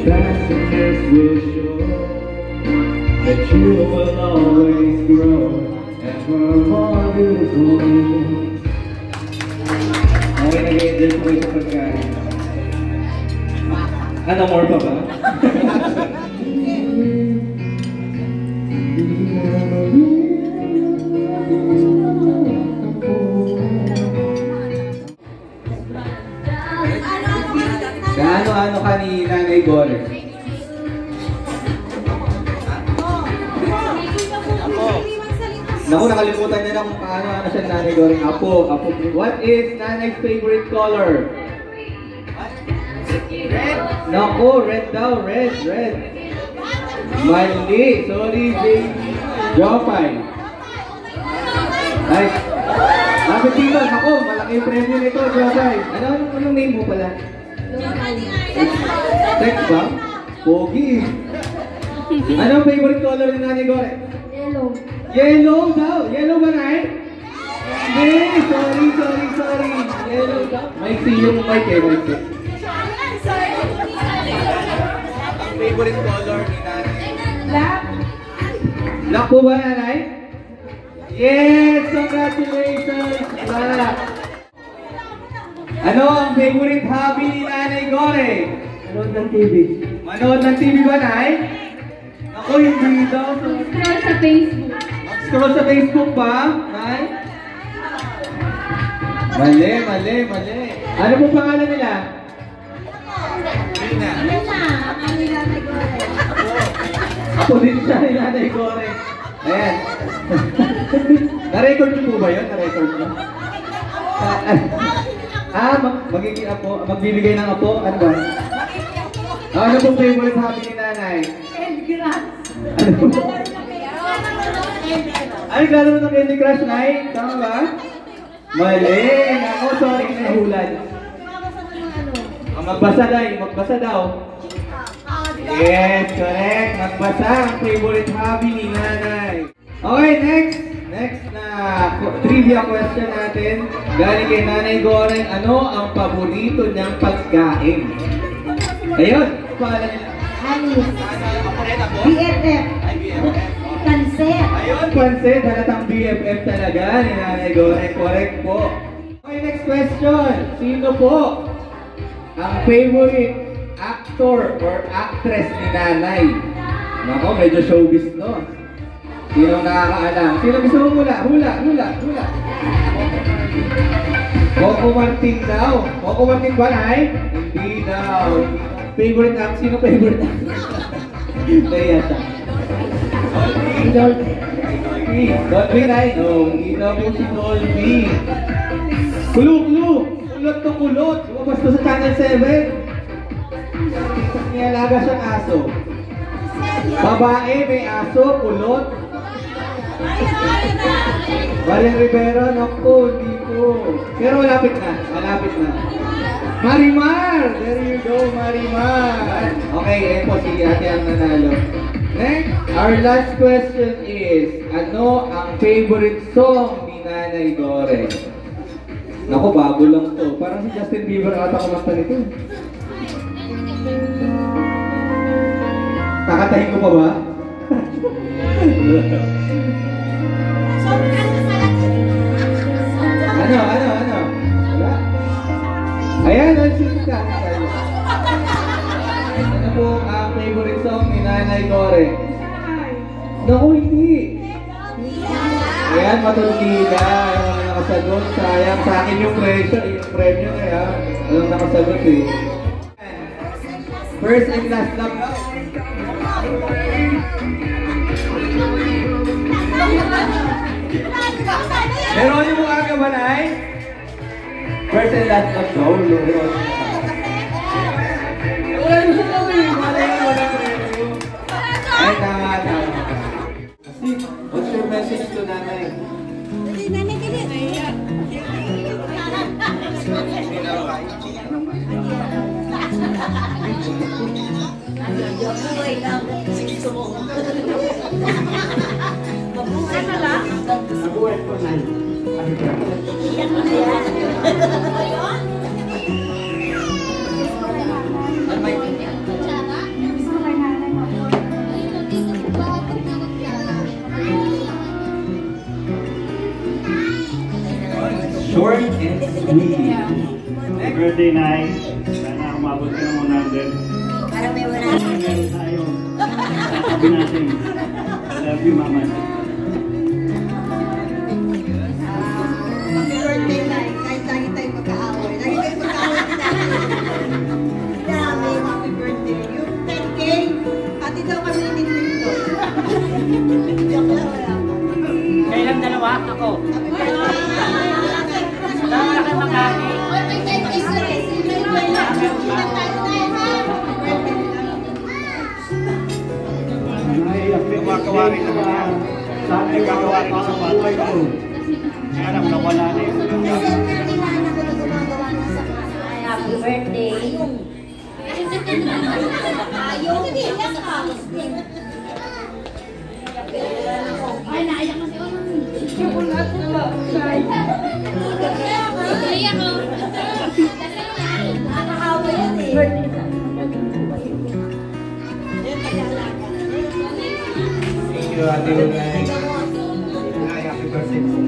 passengers will show that you will always grow ever more beautiful. Okay, nag-enjoy ko kayo sa pagkain. Ano, more pa ba? Gaano-ano ka ni Nanay Gore? Naku, nakalimutan niya na kung paano siya Nanay Gore. Apo. What is Nanay's favorite color? Red. Naku, red daw. Red. Mali. Sorry, baby. Jopay. Ay. Sabi dito, naku, malaki yung premyo nito, Jopay. Anong name mo pala? Sex ba? Pogi. Anong favorite color ni Nanay Gore? Yellow. Yellow daw. Yellow ba na eh? Hindi. Sorry. Yellow daw. Maiksi yung mic eh. Maiksi. Ang favorite color ni Nanay? Black. Black po ba, Nanay? Yes! Congratulations! Black. Ano ang favorite hobby ni Nanay Gore? Manood ng TV. Manood ng TV ba, Nay? Ako, hindi daw. Scroll sa Facebook. Scroll sa Facebook ba, Nay? Mali. Ano po pangalan nila? Rina. Ang Nanay Gore. Ako din siya ni Nanay Gore. Ayan. Na-record niyo po ba yun? Na-record niyo? Magiging apo? Magbibigay ng apo? Ano ba? Ano pong favorite hobby ni Nanay? Ay, laro ng Candy Crush, Nay? Tama ba? Mali! Ako, sorry, nahulan. Magbasa daw. Yes, correct. Magbasa ang favorite hobby ni Nanay. Okay, next na trivia question natin. Galing kay Nanay Gore, ano ang paborito niyang pagkain? Ayun, paalam nila. Alice. Ako? BFF. Ay, BFF. Pansit. Ayun, pansit. Halatang BFF talaga ni Nanay Gore. Correct po. Okay, next question. Sino po ang favorite actor or actress ni Nanay? Nako, medyo showbiz, no? Sino nakakaalam? Sino gusto mo hula? Coco Martin daw. Coco Martin ba, Nay? Hindi daw. Favorite actor? Sino favorite actor? Kaya siya. Dolby, Nay? No, hindi daw po si Dolby. Kulot. Lumabas ko sa Channel 7. Nialaga siyang aso. Babae, may aso, kulot. Valen Rivera, naku, hindi ko. Pero malapit na. Marimar! There you go, Marimar. Okay, po, sige, ate ang nanalo. Next, our last question is, ano ang favorite song ni Nanay Gore? Naku, bago lang to. Parang si Justin Bieber ata kumanta nito. Kakatahin ko pa ba? Ano? Wala? Ayan, nagsisip ka. Ano po ang favorite song ni Nanay Gore? Naku, hindi. Ayan, matutila. Ayaw na nakasagot. Sayang sa akin yung premyo kaya walang nakasagot eh. First and last lang. Pero ano yung aga ba, Nay? First and last lang daw. Wala yung sa tabi. Wala premyo. Ay, tama. What's your message to Nanay? Nanay, kaya. Nabuhay ko na. Happy birthday, Nay. Sana umabot ka ng 100. Para may wala. Meron tayo. Sabi natin. I love you, Mama. Happy birthday, Nay. Kahit lagi tayo magkaaway. Lagi tayo magkaaway na. Dami, happy birthday. Yung 10K, pati daw kami nito. Joke lang, wala po. Kailan dalawa? Ako. Happy birthday. Dalawa na kayo mag-happy. Nay, gumagawa rin naman yan. Sana gagawa rin sa buhay ko. Kaya lang, nawala na yun. Happy birthday. Ayaw. Ay, naiyak na si Oman. Chocolate na ba? Iyak ko. Nakakawa yan eh. Thank you, Ate Lunay. Ay, happy birthday po.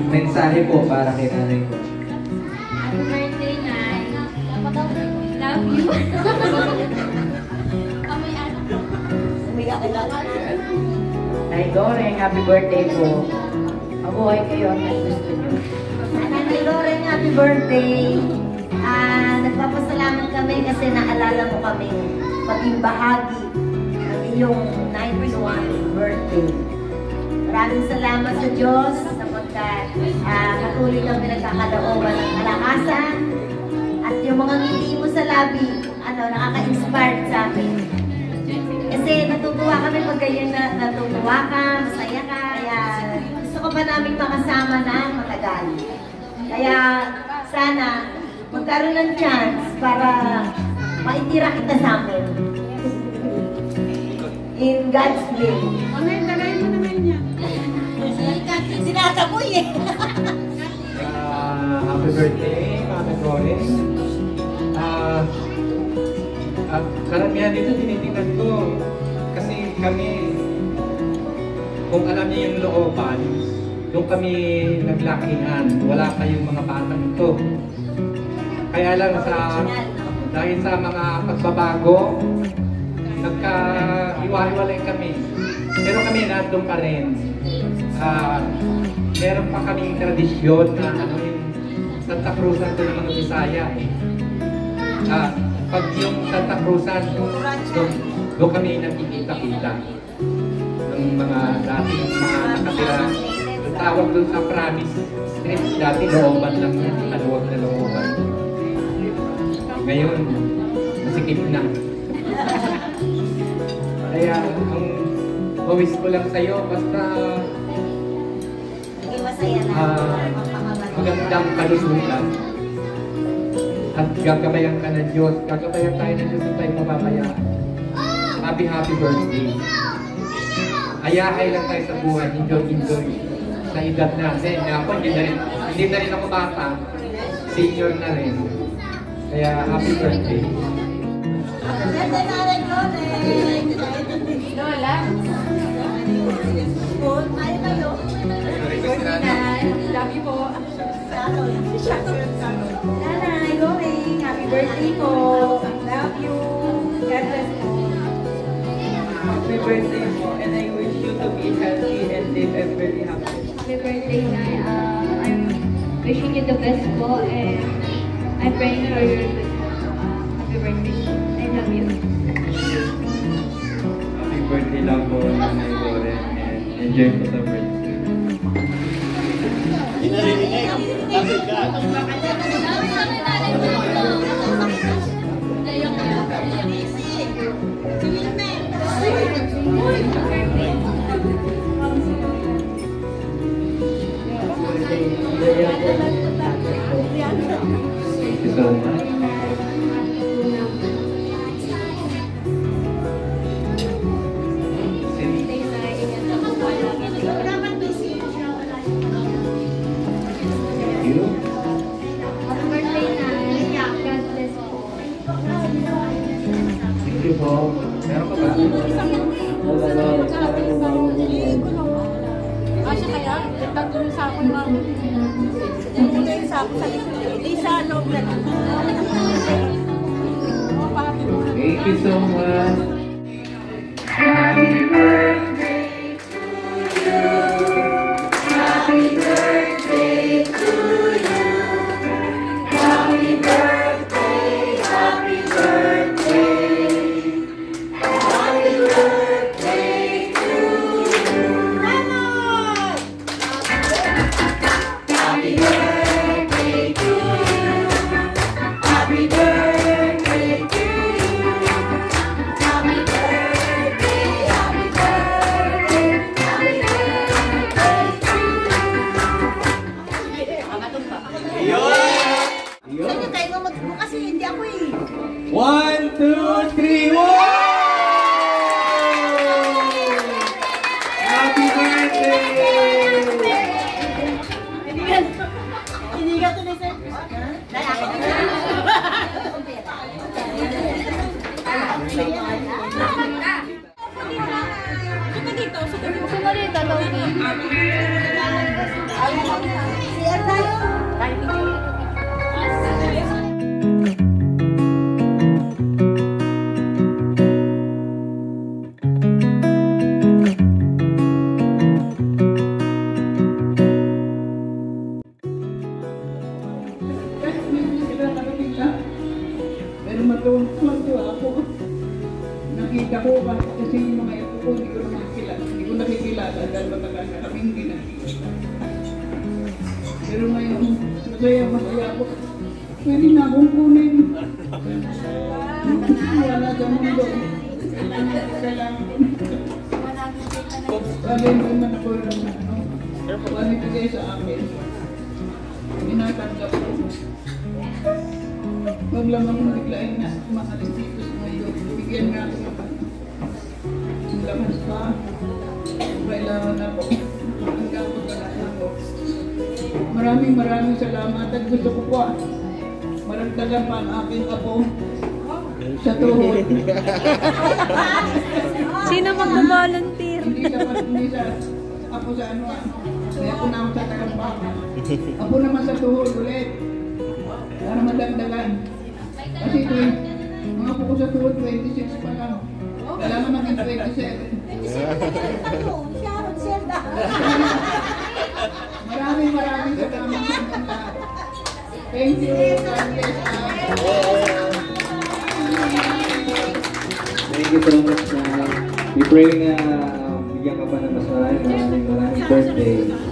Mensahe po para kay nanay ko. Happy birthday, Nay. Love you. Umiyak ka lang. Nay Doreng, happy birthday po. Mabuhay kayo at gusto nyo. Nanay Loren, happy birthday. Nagpapasalamat kami kasi naalala mo kami maging bahagi ng iyong 91st birthday. Maraming salamat sa Diyos sapagkat patuloy kang pinagkakalooban ng kalakasan at yung mga ngiti mo sa labi, nakaka-inspire sa amin. Kasi natutuwa kami pag ganyan natutuwa ka, masaya ka, kaya gusto ko pa namin makasama na matagal. Kaya sana magkaroon ng chance para maitira kita sa amin. In God's will. Tagay mo naman niya. Sinataboy eh. Happy birthday, Mama Flores. Karamihan dito tinitingnan ko. Kasi kami, kung alam niyo yung looban, doon kami naglakihan. Wala kayong mga batang ito. Kaya lang dahil sa mga pagbabago, nagka-iwalay kami. Pero kami nandun pa rin. Meron pa kaming tradisyon na yung Santa Cruzan to yung mga Bisaya. Pag yung Santa Cruzan, doon kami nagkikita-kita ng mga dating mga nakatira. Tawag doon sa Promise Street, dati looban lang yan, maluwag na looban. Ngayon, masikip na. Kaya, ang mawis ko lang sa'yo, basta magandang kalusugan. At gagabayan ka ng Diyos. Gagabayan tayo ng Diyos at tayo mababayaan. Happy birthday. Ayahay lang tayo sa buhay. Enjoy. Sa edad natin. Ako, hindi na rin ako bata. Senior na rin. Kaya happy birthday. Lola. Love you po. Nanay, Loring, happy birthday po. Love you. God bless po. Happy birthday po, and I wish you to be healthy and live and very happy. Happy birthday, Nay. I'm wishing you the best po, and I'm praying for your good health. Happy birthday. I love you. Happy birthday lang po, Nanay Loren, and enjoy po sa birthday. Thank you so much. Thank you so much. Happy birthday to you. Happy birthday to you. Happy birthday, happy birthday. Happy birthday to you. Happy birthday to you. Happy birthday to you. Happy birthday, happy birthday, happy birthday to you. Kaya tayo nga mag-book kasi hindi ako eh. 1, 2, 3, wow! Happy birthday! Hindi ka ito na sir. Sumo dito, Loki. Siya tayo. Pero matuwa ako. Nakita ko kasi yung mga ito ko, hindi ko nakikilala dahil matagal na kaming ginagkita. Pero ngayon, masaya ako. Pwede na akong kunin. Wala sa mundo. Kailangan ko. Sabi mo naman ako rin na ano. Panibigay sa akin. Inatanggap ko. Huwag lang akong biglain na umahalis dito sa ngayon. Bigyan nga ako ng lamas pa. Kailangan ako. Hanggang ko talaga ako. Maraming salamat at gusto ko po maragdagan pa ang aking apo sa tuhod. Sino mag-volunteer? Hindi sa ako sa ano. Kaya ako na ako sa tagampakan. Ako naman sa tuhod ulit. Para madagdagan. Kasi ito mga po ko sa tuhod 26 pa lang. Kailangan maging 27. Maraming salamat sa inyong lahat. Thank you. God bless us. Thank you so much. We pray na bigyan ka pa ng maraming birthday.